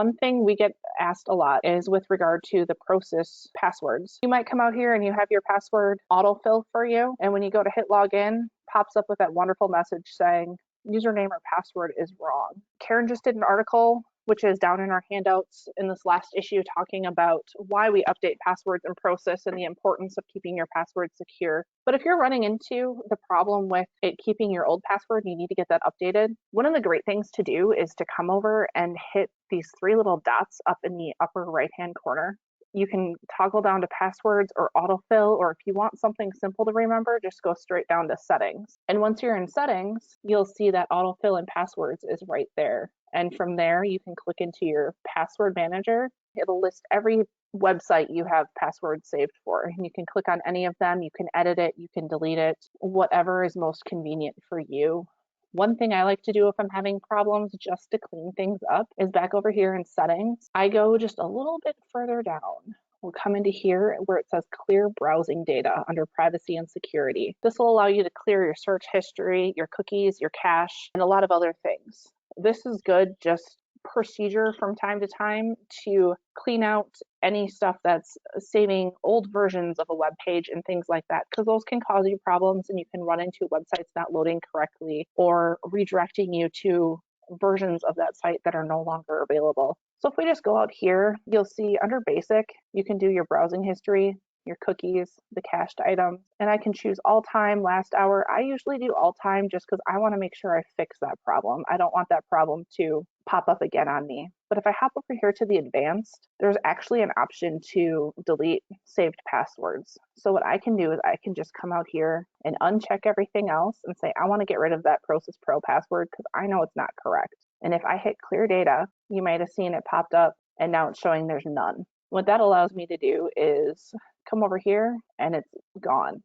One thing we get asked a lot is with regard to the PROSIS passwords. You might come out here and you have your password autofill for you, and when you go to hit login, pops up with that wonderful message saying username or password is wrong. Karen just did an article, which is down in our handouts in this last issue, talking about why we update passwords in PROSIS and the importance of keeping your password secure. But if you're running into the problem with it keeping your old password, you need to get that updated. One of the great things to do is to come over and hit these three little dots up in the upper right-hand corner. You can toggle down to passwords or autofill, or if you want something simple to remember, just go straight down to settings. And once you're in settings, you'll see that autofill and passwords is right there. And from there, you can click into your password manager. It'll list every website you have passwords saved for. And you can click on any of them. You can edit it. You can delete it, whatever is most convenient for you. One thing I like to do if I'm having problems just to clean things up is back over here in settings. I go just a little bit further down. We'll come into here where it says clear browsing data under privacy and security. This will allow you to clear your search history, your cookies, your cache, and a lot of other things. This is good just procedure from time to time to clean out any stuff that's saving old versions of a web page and things like that, because those can cause you problems and you can run into websites not loading correctly or redirecting you to versions of that site that are no longer available. So if we just go out here, you'll see under basic, you can do your browsing history, your cookies, the cached items, and I can choose all time, last hour. I usually do all time just because I want to make sure I fix that problem. I don't want that problem to pop up again on me. But if I hop over here to the advanced, there's actually an option to delete saved passwords. So what I can do is I can just come out here and uncheck everything else and say, I want to get rid of that PROSIS Pro password because I know it's not correct. And if I hit clear data, you might have seen it popped up and now it's showing there's none. What that allows me to do is come over here and it's gone.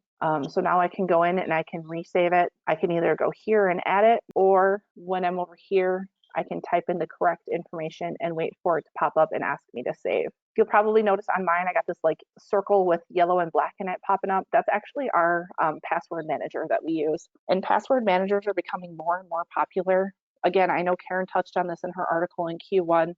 So now I can go in and I can resave it. I can either go here and add it, or when I'm over here, I can type in the correct information and wait for it to pop up and ask me to save. You'll probably notice on mine, I got this like circle with yellow and black in it popping up. That's actually our password manager that we use. And password managers are becoming more and more popular. Again, I know Karen touched on this in her article in Q1.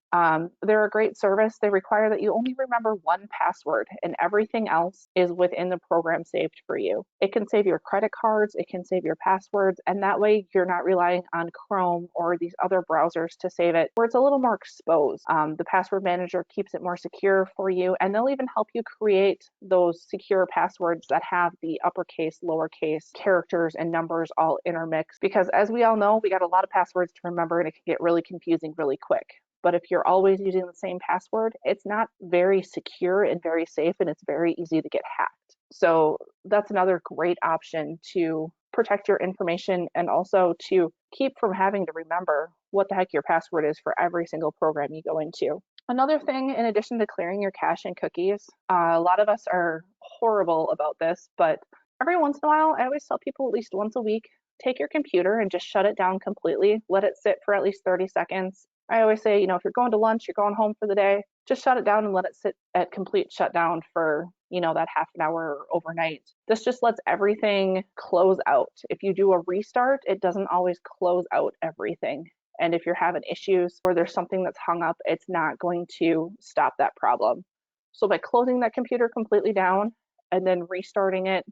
They're a great service. They require that you only remember one password and everything else is within the program saved for you. It can save your credit cards, it can save your passwords, and that way you're not relying on Chrome or these other browsers to save it, where it's a little more exposed. The password manager keeps it more secure for you, and they'll even help you create those secure passwords that have the uppercase, lowercase characters and numbers all intermixed, because as we all know, we got a lot of passwords to remember and it can get really confusing really quick. But if you're always using the same password, it's not very secure and very safe, and it's very easy to get hacked. So that's another great option to protect your information and also to keep from having to remember what the heck your password is for every single program you go into. Another thing, in addition to clearing your cache and cookies, a lot of us are horrible about this, but every once in a while, I always tell people at least once a week, take your computer and just shut it down completely. Let it sit for at least 30 seconds. I always say, if you're going to lunch, you're going home for the day, just shut it down and let it sit at complete shutdown for, that half an hour or overnight. This just lets everything close out. If you do a restart, it doesn't always close out everything. And if you're having issues or there's something that's hung up, it's not going to stop that problem. So by closing that computer completely down and then restarting it,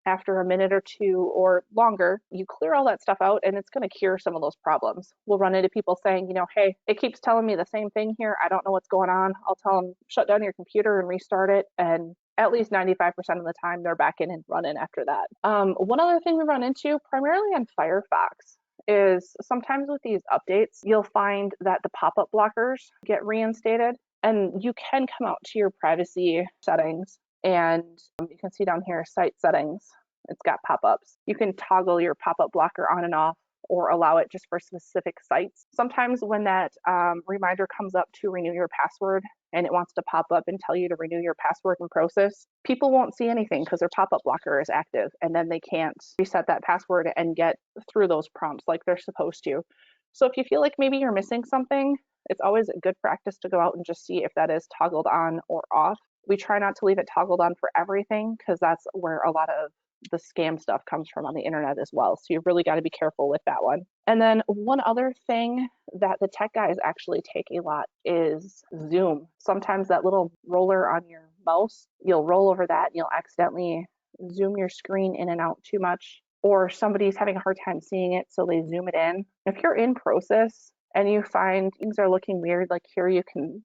after a minute or two or longer, you clear all that stuff out and it's going to cure some of those problems. We'll run into people saying, hey, it keeps telling me the same thing here. I don't know what's going on. I'll tell them, shut down your computer and restart it. And at least 95% of the time, they're back in and running after that. One other thing we run into, primarily on Firefox, is sometimes with these updates, you'll find that the pop-up blockers get reinstated. And you can come out to your privacy settings, and you can see down here, site settings, it's got pop-ups. You can toggle your pop-up blocker on and off or allow it just for specific sites. Sometimes when that reminder comes up to renew your password and it wants to pop up and tell you to renew your password in PROSIS, people won't see anything because their pop-up blocker is active, and then they can't reset that password and get through those prompts like they're supposed to. So if you feel like maybe you're missing something, it's always a good practice to go out and just see if that is toggled on or off. We try not to leave it toggled on for everything because that's where a lot of the scam stuff comes from on the internet as well. So you really got to be careful with that one. And then one other thing that the tech guys actually take a lot is zoom. Sometimes that little roller on your mouse, you'll roll over that and you'll accidentally zoom your screen in and out too much, or somebody's having a hard time seeing it, so they zoom it in. If you're in PROSIS and you find things are looking weird, like here you can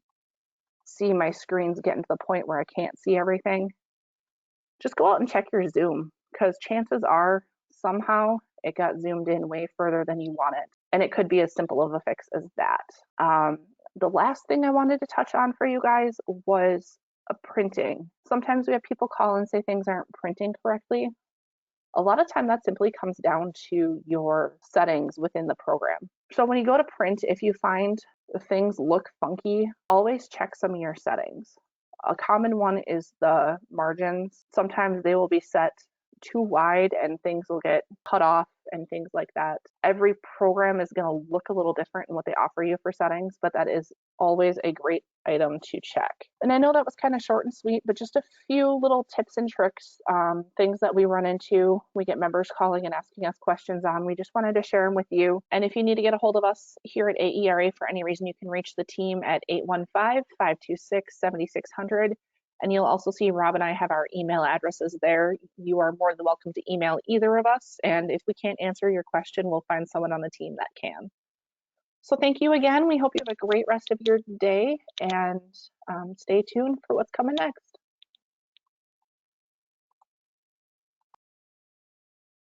see my screen's getting to the point where I can't see everything, just go out and check your zoom, because chances are somehow it got zoomed in way further than you want it. And it could be as simple of a fix as that. The last thing I wanted to touch on for you guys was printing. Sometimes we have people call and say things aren't printing correctly. A lot of time that simply comes down to your settings within the program. So when you go to print, if you find things look funky, always check some of your settings. A common one is the margins. Sometimes they will be set too wide and things will get cut off and things like that. Every program is going to look a little different in what they offer you for settings, but that is always a great item to check. And I know that was kind of short and sweet, but just a few little tips and tricks, things that we run into. We get members calling and asking us questions on. We just wanted to share them with you. And if you need to get a hold of us here at AERA for any reason, you can reach the team at 815-526-7600. And you'll also see Rob and I have our email addresses there. You are more than welcome to email either of us. And if we can't answer your question, we'll find someone on the team that can. So thank you again. We hope you have a great rest of your day, and stay tuned for what's coming next.